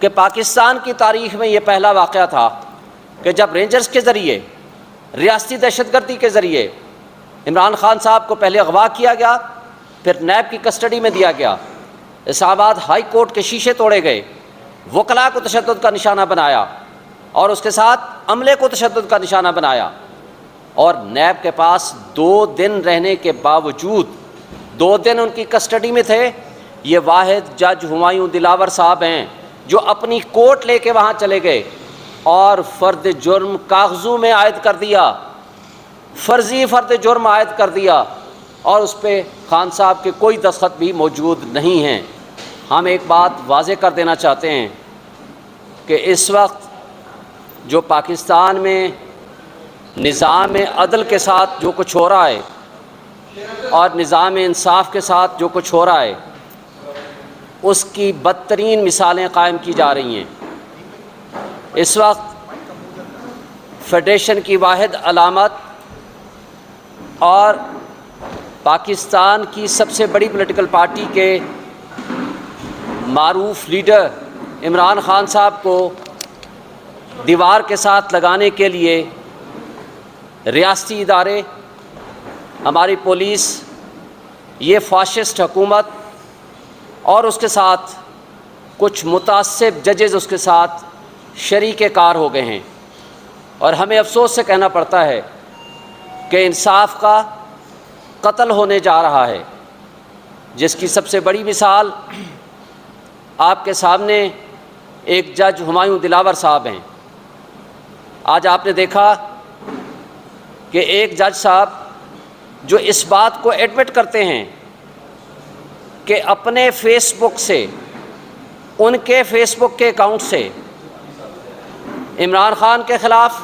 کہ پاکستان کی تاریخ میں یہ پہلا واقعہ تھا کہ جب رینجرز کے ذریعے ریاستی دہشت گردی کے ذریعے عمران خان صاحب کو پہلے اغوا کیا گیا، پھر نیب کی کسٹڈی میں دیا گیا، اسلام آباد ہائی کورٹ کے شیشے توڑے گئے، وکلاء کو تشدد کا نشانہ بنایا اور اس کے ساتھ عملے کو تشدد کا نشانہ بنایا، اور نیب کے پاس 2 دن رہنے کے باوجود 2 دن ان کی کسٹڈی میں تھے۔ یہ واحد جج ہمایوں دلاور صاحب ہیں جو اپنی کوٹ لے کے وہاں چلے گئے اور فرد جرم کاغذوں میں عائد کر دیا، فرضی فرد جرم عائد کر دیا، اور اس پہ خان صاحب کے کوئی دستخط بھی موجود نہیں ہیں۔ ہم ایک بات واضح کر دینا چاہتے ہیں کہ اس وقت جو پاکستان میں نظام عدل کے ساتھ جو کچھ ہو رہا ہے اور نظام انصاف کے ساتھ جو کچھ ہو رہا ہے، اس کی بدترین مثالیں قائم کی جا رہی ہیں۔ اس وقت فیڈریشن کی واحد علامت اور پاکستان کی سب سے بڑی پولیٹیکل پارٹی کے معروف لیڈر عمران خان صاحب کو دیوار کے ساتھ لگانے کے لیے ریاستی ادارے، ہماری پولیس، یہ فاشسٹ حکومت اور اس کے ساتھ کچھ متعصب ججز اس کے ساتھ شریک کار ہو گئے ہیں، اور ہمیں افسوس سے کہنا پڑتا ہے کہ انصاف کا قتل ہونے جا رہا ہے، جس کی سب سے بڑی مثال آپ کے سامنے ایک جج ہمایوں دلاور صاحب ہیں۔ آج آپ نے دیکھا کہ ایک جج صاحب جو اس بات کو ایڈمٹ کرتے ہیں کہ اپنے فیس بک سے، ان کے فیس بک کے اکاؤنٹ سے عمران خان کے خلاف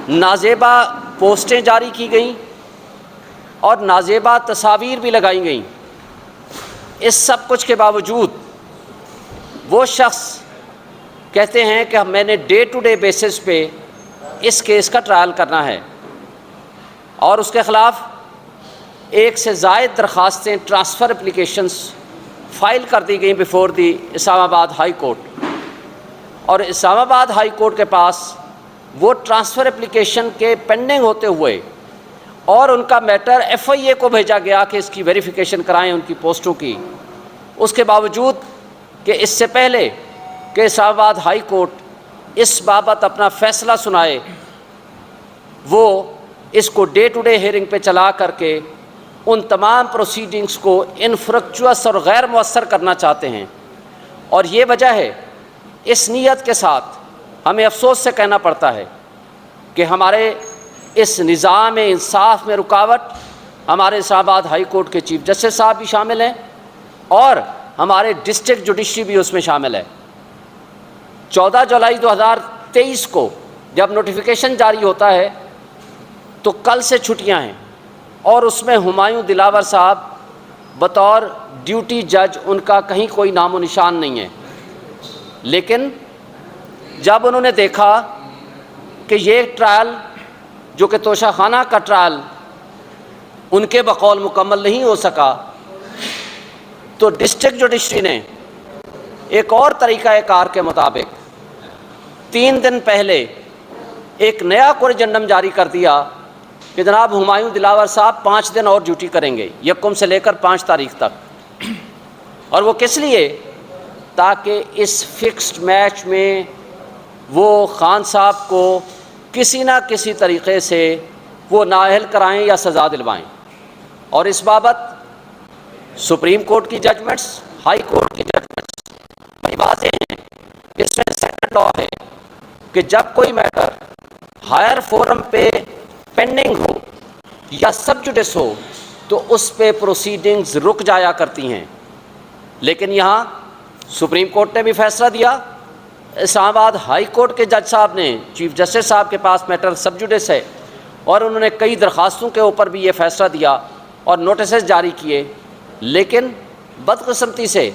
نازیبا پوسٹیں جاری کی گئیں اور نازیبا تصاویر بھی لگائی گئیں، اس سب کچھ کے باوجود وہ شخص کہتے ہیں کہ میں نے ڈے ٹو ڈے بیسس پہ اس کیس کا ٹرائل کرنا ہے، اور اس کے خلاف 1 سے زائد درخواستیں، ٹرانسفر اپلیکیشنز فائل کر دی گئیں بیفور دی اسلام آباد ہائی کورٹ، اور اسلام آباد ہائی کورٹ کے پاس وہ ٹرانسفر اپلیکیشن کے پینڈنگ ہوتے ہوئے اور ان کا میٹر FIA کو بھیجا گیا کہ اس کی ویریفیکیشن کرائیں ان کی پوسٹوں کی، اس کے باوجود کہ اس سے پہلے کہ اسلام آباد ہائی کورٹ اس بابت اپنا فیصلہ سنائے، وہ اس کو ڈے ٹو ڈے ہیئرنگ پہ چلا کر کے ان تمام پروسیڈنگز کو انفرکچوس اور غیر مؤثر کرنا چاہتے ہیں۔ اور یہ وجہ ہے، اس نیت کے ساتھ ہمیں افسوس سے کہنا پڑتا ہے کہ ہمارے اس نظام انصاف میں رکاوٹ ہمارے اسلام آباد ہائی کورٹ کے چیف جسٹس صاحب بھی شامل ہیں اور ہمارے ڈسٹرکٹ جوڈیشری بھی اس میں شامل ہے۔ 14 جولائی 2023 کو جب نوٹیفیکیشن جاری ہوتا ہے تو کل سے چھٹیاں ہیں، اور اس میں ہمایوں دلاور صاحب بطور ڈیوٹی جج ان کا کہیں کوئی نام و نشان نہیں ہے، لیکن جب انہوں نے دیکھا کہ یہ ٹرائل جو کہ توشہ خانہ کا ٹرائل ان کے بقول مکمل نہیں ہو سکا، تو ڈسٹرکٹ جوڈیشری نے ایک اور طریقہ کار کے مطابق 3 دن پہلے ایک نیا کوریجنڈم جاری کر دیا کہ جناب ہمایوں دلاور صاحب 5 دن اور ڈیوٹی کریں گے، 1 سے لے کر 5 تاریخ تک، اور وہ کس لیے؟ تاکہ اس فکسڈ میچ میں وہ خان صاحب کو کسی نہ کسی طریقے سے وہ نااہل کرائیں یا سزا دلوائیں۔ اور اس بابت سپریم کورٹ کی ججمنٹس، ہائی کورٹ کی ججمنٹس بڑی واضح ہیں۔ اس میں سیکنڈ لا ہے کہ جب کوئی میٹر ہائر فورم پہ پینڈنگ ہو یا سب جوڈس ہو تو اس پہ پروسیڈنگز رک جایا کرتی ہیں، لیکن یہاں سپریم کورٹ نے بھی فیصلہ دیا، اسلام آباد ہائی کورٹ کے جج صاحب نے، چیف جسٹس صاحب کے پاس میٹر سب جوڈس ہے، اور انہوں نے کئی درخواستوں کے اوپر بھی یہ فیصلہ دیا اور نوٹسز جاری کیے، لیکن بدقسمتی سے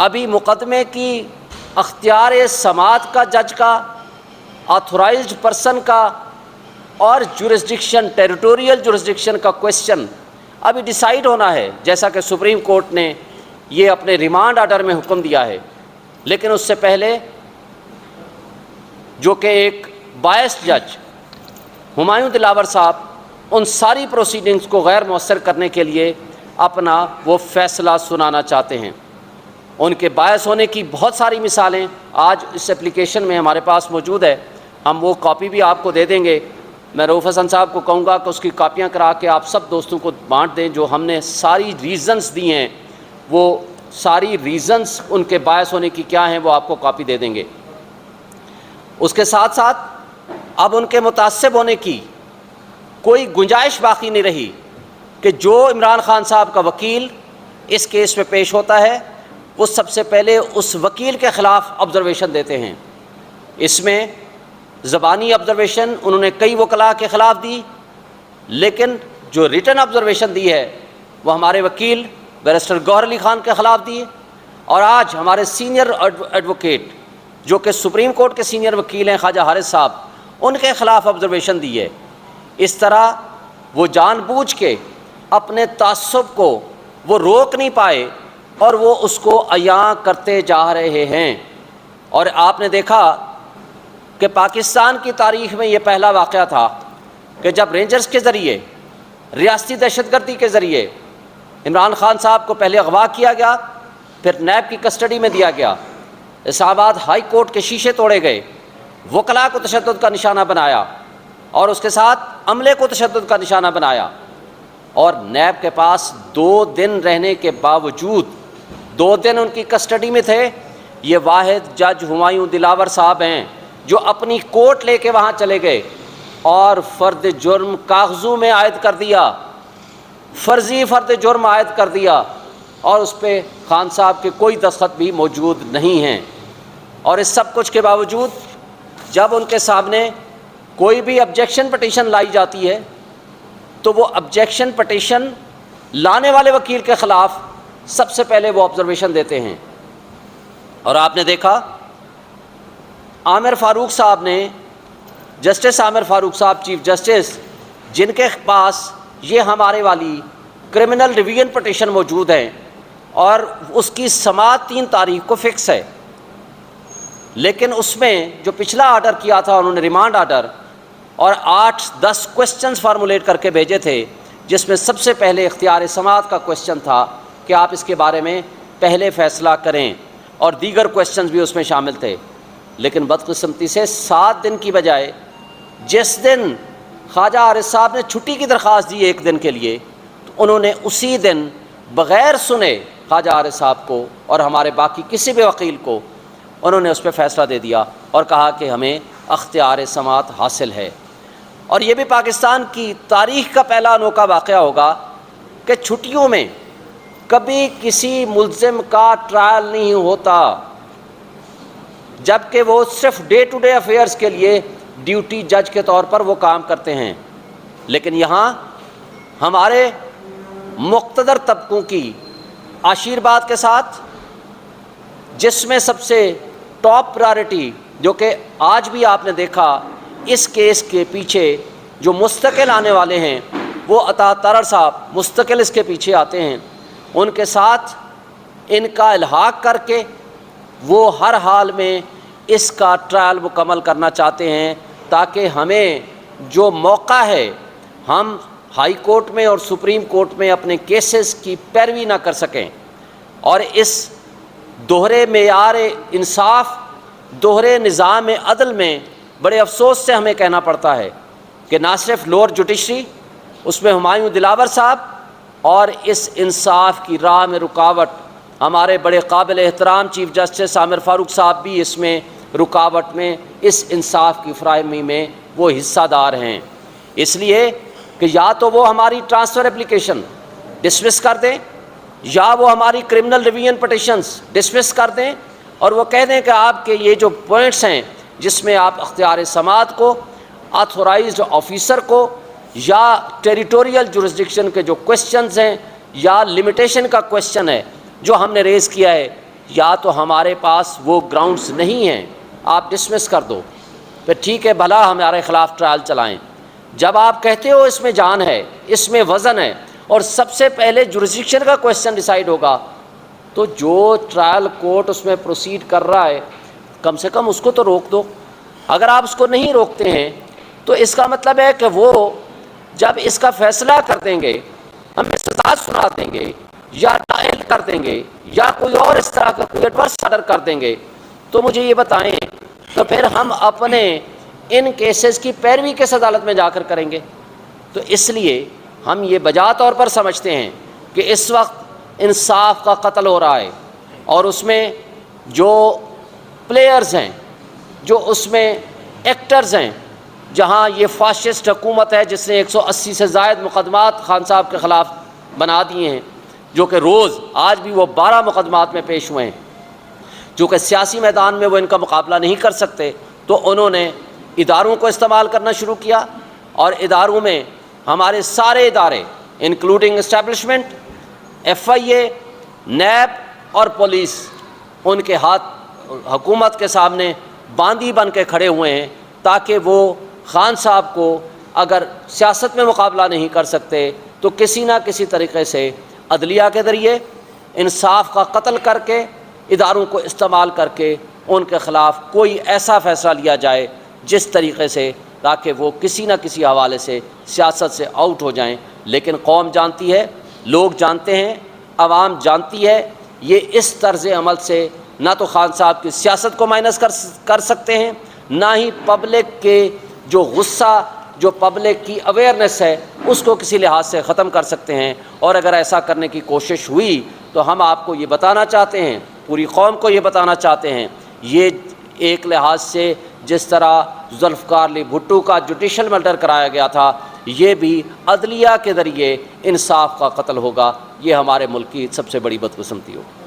ابھی مقدمے کی اختیار سماعت کا جج کا، آتھورائزڈ پرسن کا اور جورسڈکشن، ٹیریٹوریل جورسڈکشن کا کویسچن ابھی ڈیسائیڈ ہونا ہے، جیسا کہ سپریم کورٹ نے یہ اپنے ریمانڈ آرڈر میں حکم دیا ہے۔ لیکن اس سے پہلے جو کہ ایک بائس جج ہمایوں دلاور صاحب ان ساری پروسیڈنگز کو غیر مؤثر کرنے کے لیے اپنا وہ فیصلہ سنانا چاہتے ہیں۔ ان کے باعث ہونے کی بہت ساری مثالیں آج اس اپلیکیشن میں ہمارے پاس موجود ہے، ہم وہ کاپی بھی آپ کو دے دیں گے۔ میں رؤوف حسن صاحب کو کہوں گا کہ اس کی کاپیاں کرا کے آپ سب دوستوں کو بانٹ دیں، جو ہم نے ساری ریزنز دی ہیں، وہ ساری ریزنز ان کے باعث ہونے کی کیا ہیں وہ آپ کو کاپی دے دیں گے۔ اس کے ساتھ ساتھ اب ان کے متعصب ہونے کی کوئی گنجائش باقی نہیں رہی کہ جو عمران خان صاحب کا وکیل اس کیس میں پیش ہوتا ہے وہ سب سے پہلے اس وکیل کے خلاف آبزرویشن دیتے ہیں۔ اس میں زبانی آبزرویشن انہوں نے کئی وکلاء کے خلاف دی، لیکن جو ریٹن آبزرویشن دی ہے وہ ہمارے وکیل بیرسٹر گوہر علی خان کے خلاف دی، اور آج ہمارے سینئر ایڈوکیٹ جو کہ سپریم کورٹ کے سینئر وکیل ہیں خواجہ حارث صاحب، ان کے خلاف آبزرویشن دی ہے۔ اس طرح وہ جان بوجھ کے اپنے تعصب کو وہ روک نہیں پائے اور وہ اس کو عیاں کرتے جا رہے ہیں۔ اور آپ نے دیکھا کہ پاکستان کی تاریخ میں یہ پہلا واقعہ تھا کہ جب رینجرز کے ذریعے ریاستی دہشت گردی کے ذریعے عمران خان صاحب کو پہلے اغوا کیا گیا، پھر نیب کی کسٹڈی میں دیا گیا، اسلام آباد ہائی کورٹ کے شیشے توڑے گئے، وکلاء کو تشدد کا نشانہ بنایا اور اس کے ساتھ عملے کو تشدد کا نشانہ بنایا، اور نیب کے پاس 2 دن رہنے کے باوجود 2 دن ان کی کسٹڈی میں تھے۔ یہ واحد جج ہمایوں دلاور صاحب ہیں جو اپنی کوٹ لے کے وہاں چلے گئے اور فرد جرم کاغذوں میں عائد کر دیا، فرضی فرد جرم عائد کر دیا، اور اس پہ خان صاحب کے کوئی دستخط بھی موجود نہیں ہیں۔ اور اس سب کچھ کے باوجود جب ان کے سامنے کوئی بھی آبجیکشن پٹیشن لائی جاتی ہے تو وہ آبجیکشن پٹیشن لانے والے وکیل کے خلاف سب سے پہلے وہ آبزرویشن دیتے ہیں۔ اور آپ نے دیکھا عامر فاروق صاحب نے، جسٹس عامر فاروق صاحب چیف جسٹس، جن کے پاس یہ ہمارے والی کرمنل ریویژن پٹیشن موجود ہے اور اس کی سماعت 3 تاریخ کو فکس ہے، لیکن اس میں جو پچھلا آرڈر کیا تھا انہوں نے ریمانڈ آرڈر اور 8-10 کوسچنز فارمولیٹ کر کے بھیجے تھے، جس میں سب سے پہلے اختیار سماعت کا کوسچن تھا کہ آپ اس کے بارے میں پہلے فیصلہ کریں، اور دیگر کوسچنز بھی اس میں شامل تھے۔ لیکن بدقسمتی سے 7 دن کی بجائے جس دن خواجہ حارث صاحب نے چھٹی کی درخواست دی 1 دن کے لیے، تو انہوں نے اسی دن بغیر سنے خواجہ حارث صاحب کو اور ہمارے باقی کسی بھی وکیل کو انہوں نے اس پہ فیصلہ دے دیا اور کہا کہ ہمیں اختیار سماعت حاصل ہے۔ اور یہ بھی پاکستان کی تاریخ کا پہلا انوکھا واقعہ ہوگا کہ چھٹیوں میں کبھی کسی ملزم کا ٹرائل نہیں ہوتا، جبکہ وہ صرف ڈے ٹو ڈے افیئرز کے لیے ڈیوٹی جج کے طور پر وہ کام کرتے ہیں۔ لیکن یہاں ہمارے مقتدر طبقوں کی آشیرواد کے ساتھ، جس میں سب سے ٹاپ پرائرٹی جو کہ آج بھی آپ نے دیکھا اس کیس کے پیچھے جو مستقل آنے والے ہیں وہ عطا ترر صاحب مستقل اس کے پیچھے آتے ہیں، ان کے ساتھ ان کا الحاق کر کے وہ ہر حال میں اس کا ٹرائل مکمل کرنا چاہتے ہیں، تاکہ ہمیں جو موقع ہے ہم ہائی کورٹ میں اور سپریم کورٹ میں اپنے کیسز کی پیروی نہ کر سکیں، اور اس دوہرے معیار انصاف، دوہرے نظام عدل میں بڑے افسوس سے ہمیں کہنا پڑتا ہے کہ نہ صرف لوور جوڈیشری، اس میں ہمایوں دلاور صاحب، اور اس انصاف کی راہ میں رکاوٹ ہمارے بڑے قابل احترام چیف جسٹس عامر فاروق صاحب بھی اس میں رکاوٹ میں، اس انصاف کی فراہمی میں وہ حصہ دار ہیں۔ اس لیے کہ یا تو وہ ہماری ٹرانسفر اپلیکیشن ڈسمس کر دیں، یا وہ ہماری کرمنل ریویژن پٹیشنز ڈسمس کر دیں اور وہ کہہ دیں کہ آپ کے یہ جو پوائنٹس ہیں جس میں آپ اختیار سماعت کو، آتھورائزڈ آفیسر کو، یا ٹیریٹوریل جورسڈکشن کے جو کوسچنز ہیں، یا لمیٹیشن کا کوسچن ہے جو ہم نے ریز کیا ہے، یا تو ہمارے پاس وہ گراؤنڈز نہیں ہیں، آپ ڈسمس کر دو، پھر ٹھیک ہے بھلا ہمارے خلاف ٹرائل چلائیں۔ جب آپ کہتے ہو اس میں جان ہے، اس میں وزن ہے، اور سب سے پہلے جورسڈکشن کا کوسچن ڈیسائیڈ ہوگا، تو جو ٹرائل کورٹ اس میں پروسیڈ کر رہا ہے کم سے کم اس کو تو روک دو۔ اگر آپ اس کو نہیں روکتے ہیں تو اس کا مطلب ہے کہ وہ جب اس کا فیصلہ کر دیں گے، ہمیں سزا سنا دیں گے یا نائل کر دیں گے یا کوئی اور اس طرح کا کوئی ایڈورس آرڈر کر دیں گے، تو مجھے یہ بتائیں تو پھر ہم اپنے ان کیسز کی پیروی کس عدالت میں جا کر کریں گے؟ تو اس لیے ہم یہ بجا طور پر سمجھتے ہیں کہ اس وقت انصاف کا قتل ہو رہا ہے، اور اس میں جو پلیئرز ہیں، جو اس میں ایکٹرز ہیں، جہاں یہ فاشسٹ حکومت ہے جس نے 180 سے زائد مقدمات خان صاحب کے خلاف بنا دیے ہیں، جو کہ روز آج بھی وہ 12 مقدمات میں پیش ہوئے ہیں، جو کہ سیاسی میدان میں وہ ان کا مقابلہ نہیں کر سکتے، تو انہوں نے اداروں کو استعمال کرنا شروع کیا، اور اداروں میں ہمارے سارے ادارے انکلوڈنگ اسٹیبلشمنٹ، ایف آئی اے، نیب اور پولیس، ان کے ہاتھ حکومت کے سامنے باندی بن کے کھڑے ہوئے ہیں، تاکہ وہ خان صاحب کو اگر سیاست میں مقابلہ نہیں کر سکتے تو کسی نہ کسی طریقے سے عدلیہ کے ذریعے انصاف کا قتل کر کے، اداروں کو استعمال کر کے ان کے خلاف کوئی ایسا فیصلہ لیا جائے جس طریقے سے تاکہ وہ کسی نہ کسی حوالے سے سیاست سے آؤٹ ہو جائیں۔ لیکن قوم جانتی ہے، لوگ جانتے ہیں، عوام جانتی ہے، یہ اس طرز عمل سے نہ تو خان صاحب کی سیاست کو مائنس کر سکتے ہیں، نہ ہی پبلک کے جو غصہ، جو پبلک کی اویئرنیس ہے اس کو کسی لحاظ سے ختم کر سکتے ہیں۔ اور اگر ایسا کرنے کی کوشش ہوئی تو ہم آپ کو یہ بتانا چاہتے ہیں، پوری قوم کو یہ بتانا چاہتے ہیں، یہ ایک لحاظ سے جس طرح ذوالفقار علی بھٹو کا جوڈیشل مرڈر کرایا گیا تھا، یہ بھی عدلیہ کے ذریعے انصاف کا قتل ہوگا۔ یہ ہمارے ملک کی سب سے بڑی بدقسمتی ہوگی۔